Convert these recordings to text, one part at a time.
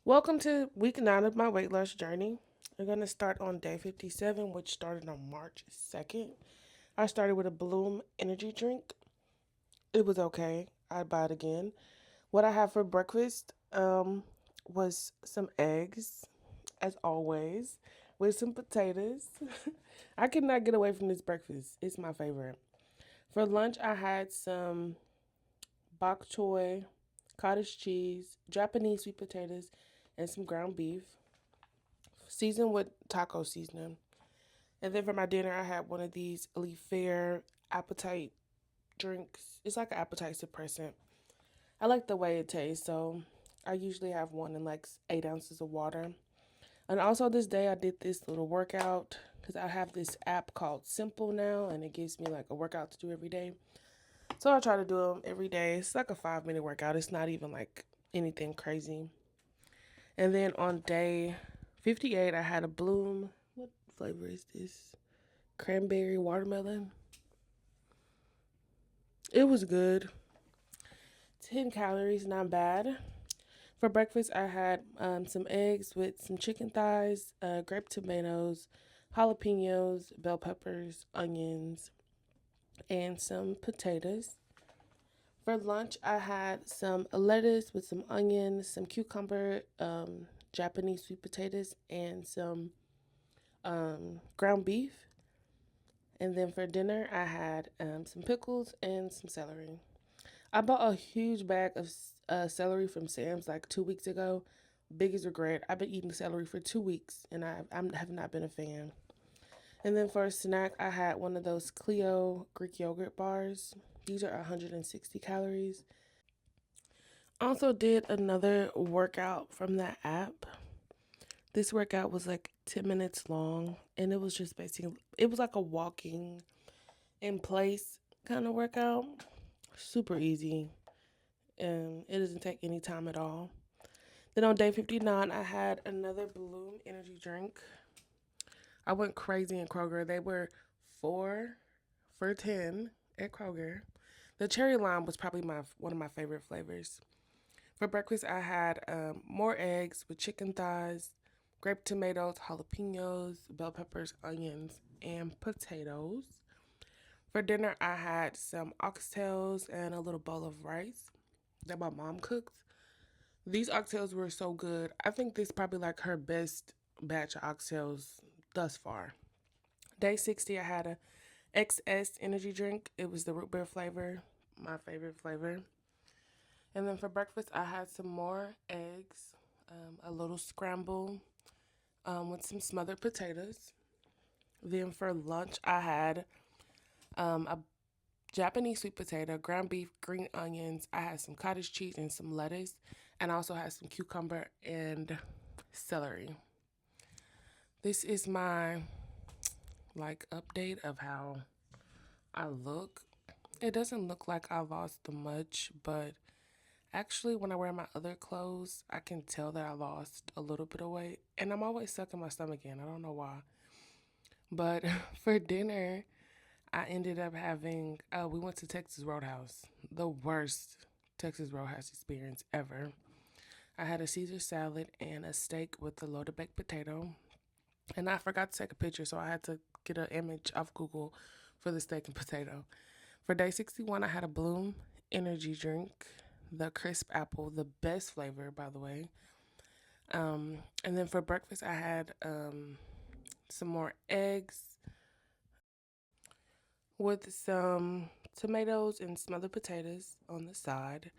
Welcome to week 9 of my weight loss journey. We're going to start on day 57, which started on March 2nd. I started with a Bloom energy drink. It was okay. I'd buy it again. What I had for breakfast was some eggs, as always, with some potatoes. I cannot get away from this breakfast. It's my favorite. For lunch, I had some bok choy, cottage cheese, Japanese sweet potatoes, and some ground beef, seasoned with taco seasoning. And then for my dinner, I had one of these Elite Fair appetite drinks. It's like an appetite suppressant. I like the way it tastes, so I usually have one in like 8 ounces of water. And also this day, I did this little workout because I have this app called Simple now, and it gives me like a workout to do every day. So I try to do them every day. It's like a 5 minute workout. It's not even like anything crazy. And then on day 58, I had a Bloom. What flavor is this? Cranberry watermelon. It was good. 10 calories, not bad. For breakfast, I had some eggs with some chicken thighs, grape tomatoes, jalapenos, bell peppers, onions, and some potatoes. For lunch, I had some lettuce with some onions, some cucumber, Japanese sweet potatoes, and some ground beef. And then for dinner, I had some pickles and some celery. I bought a huge bag of celery from Sam's like 2 weeks ago. Biggest regret. I've been eating celery for 2 weeks and I have not been a fan. And then for a snack, I had one of those Clio Greek yogurt bars. These are 160 calories. Also did another workout from that app. This workout was like 10 minutes long and it was just basically, it was like a walking in place kind of workout. Super easy. And it doesn't take any time at all. Then on day 59, I had another Bloom energy drink. I went crazy in Kroger. They were 4 for $10 at Kroger. The cherry lime was probably one of my favorite flavors. For breakfast, I had more eggs with chicken thighs, grape tomatoes, jalapenos, bell peppers, onions, and potatoes. For dinner, I had some oxtails and a little bowl of rice that my mom cooked. These oxtails were so good. I think this is probably like her best batch of oxtails thus far. Day 60, I had a XS energy drink. It was the root beer flavor, my favorite flavor. And then for breakfast, I had some more eggs, a little scramble with some smothered potatoes. Then for lunch, I had a Japanese sweet potato, ground beef, green onions. I had some cottage cheese and some lettuce, and I also had some cucumber and celery. This is my like update of how I look. It doesn't look like I lost much, but actually when I wear my other clothes, I can tell that I lost a little bit of weight, and I'm always sucking my stomach in. I don't know why. But for dinner, I ended up having, we went to Texas Roadhouse, the worst Texas Roadhouse experience ever. I had a Caesar salad and a steak with a loaded baked potato. And I forgot to take a picture, so I had to get an image off Google for the steak and potato. For day 61, I had a Bloom energy drink, the crisp apple, the best flavor, by the way. And then for breakfast, I had some more eggs with some tomatoes and some other potatoes on the side.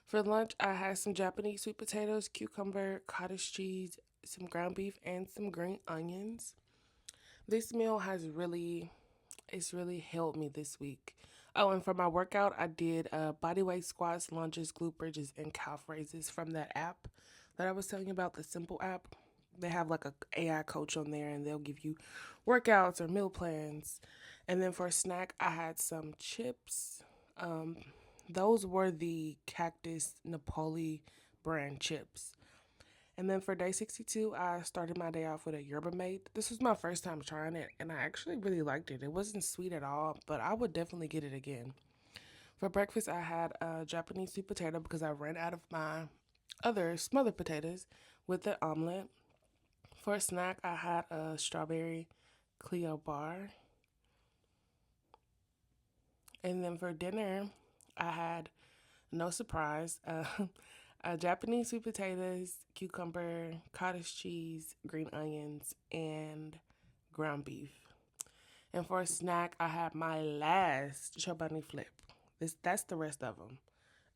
For lunch, I had some Japanese sweet potatoes, cucumber, cottage cheese, some ground beef, and some green onions. This meal it's really helped me this week. Oh, and for my workout, I did body weight squats, lunges, glute bridges, and calf raises from that app that I was telling you about, the Simple app. They have like a AI coach on there, and they'll give you workouts or meal plans. And then for a snack, I had some chips. Um, those were the Cactus Napoli brand chips. And then for day 62, I started my day off with a yerba mate. This was my first time trying it, and I actually really liked it. It wasn't sweet at all, but I would definitely get it again. For breakfast, I had a Japanese sweet potato because I ran out of my other smothered potatoes with the omelet. For a snack, I had a strawberry Clio bar. And then for dinner, I had no surprise, Japanese sweet potatoes, cucumber, cottage cheese, green onions, and ground beef. And for a snack, I had my last chobani flip. That's the rest of them.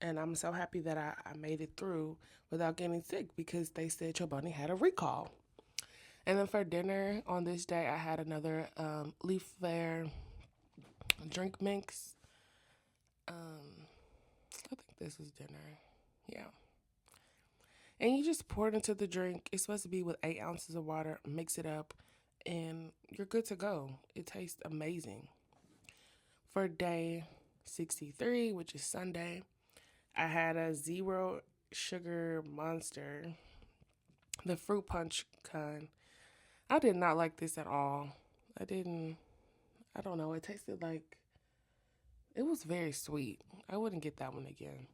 And I'm so happy that I made it through without getting sick because they said chobani had a recall. And then for dinner on this day, I had another leaf fair drink mix. I think this was dinner. Yeah. And you just pour it into the drink. It's supposed to be with 8 ounces of water. Mix it up, and you're good to go. It tastes amazing. For day 63, which is Sunday, I had a zero sugar monster, the fruit punch kind. I did not like this at all. I didn't, I don't know. It tasted like, it was very sweet. I wouldn't get that one again.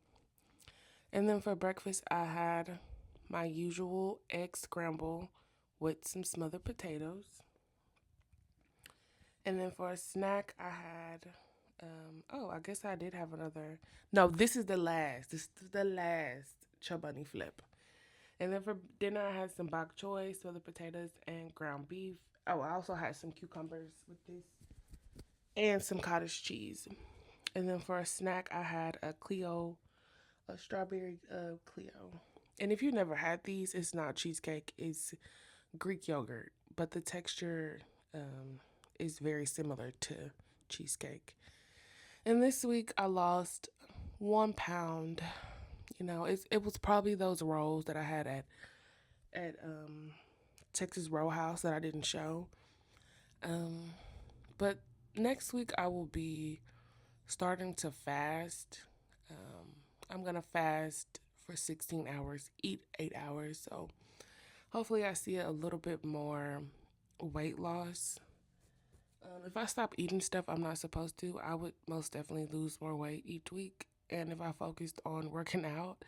And then for breakfast, I had my usual egg scramble with some smothered potatoes. And then for a snack, I had, oh, I guess I did have another. No, this is the last. This is the last chobani flip. And then for dinner, I had some bok choy, smothered potatoes, and ground beef. Oh, I also had some cucumbers with this and some cottage cheese. And then for a snack, I had a Clio, a strawberry Clio. And if you never had these, it's not cheesecake, it's Greek yogurt, but the texture is very similar to cheesecake. And this week I lost 1 pound. You know, it was probably those rolls that I had at Texas Roll House that I didn't show. Um, but next week I will be starting to fast. I'm gonna fast for 16 hours, eat 8 hours. So hopefully I see a little bit more weight loss. If I stop eating stuff I'm not supposed to, I would most definitely lose more weight each week. And if I focused on working out,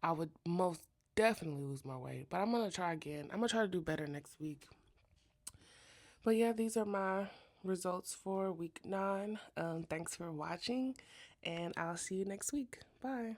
I would most definitely lose more weight. But I'm gonna try again. I'm gonna try to do better next week. But yeah, these are my results for week 9. Thanks for watching, and I'll see you next week. Bye.